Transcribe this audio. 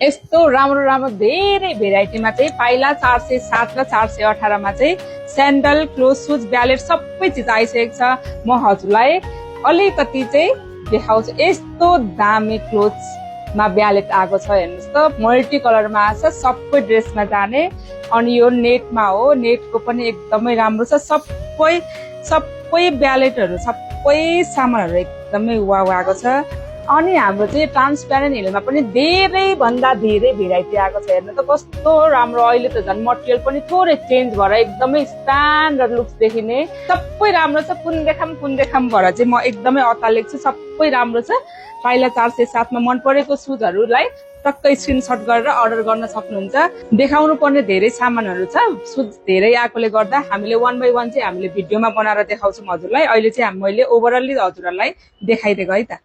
यस्तो राम्रो राम्रो धेरै भेराइटीमा चाहिँ पाइला 407 र 418 मा चाहिँ स्यान्डल क्लोज सुज ब्यालेट सबै चिज आइसकेको छ। म हजुरलाई अलिकति चाहिँ देखाउँछु। यस्तो दामी क्लोथ्समा ब्यालेट आएको छ, हेर्नुहोस् त, मल्टी कलरमा आएको छ, सबै ड्रेसमा जाने। अनि यो नेटमा हो, नेटको पनि एकदमै राम्रो छ। सबै ब्यालेटहरू सबै सामानहरू एकदमै वाउ आएको छ। अनि हाम्रो चाहिँ ट्रान्सप्यारेन्ट हिलमा पनि धेरै भन्दा धेरै भेराइटी आएको छ। हेर्नु त कस्तो राम्रो। अहिले त झन् मटेरियल पनि थोरै चेन्ज भएर एकदमै स्ट्यान्डर्ड लुक्स देखिने सबै राम्रो छ। कुन देखाम भएर चाहिँ म एकदमै अत्तालिएको छु। सबै राम्रो छ। पाइला 407 मा मन परेको सुजहरूलाई टक्कै स्क्रिनशट गरेर अर्डर गर्न सक्नुहुन्छ। देखाउनु पर्ने धेरै सामानहरू छ। सुज धेरै आएकोले गर्दा हामीले 1 by 1 चाहिँ हामीले भिडियोमा बनाएर देखाउँछौँ हजुरलाई। अहिले चाहिँ मैले ओभरअली हजुरहरूलाई देखाइदिएको है त।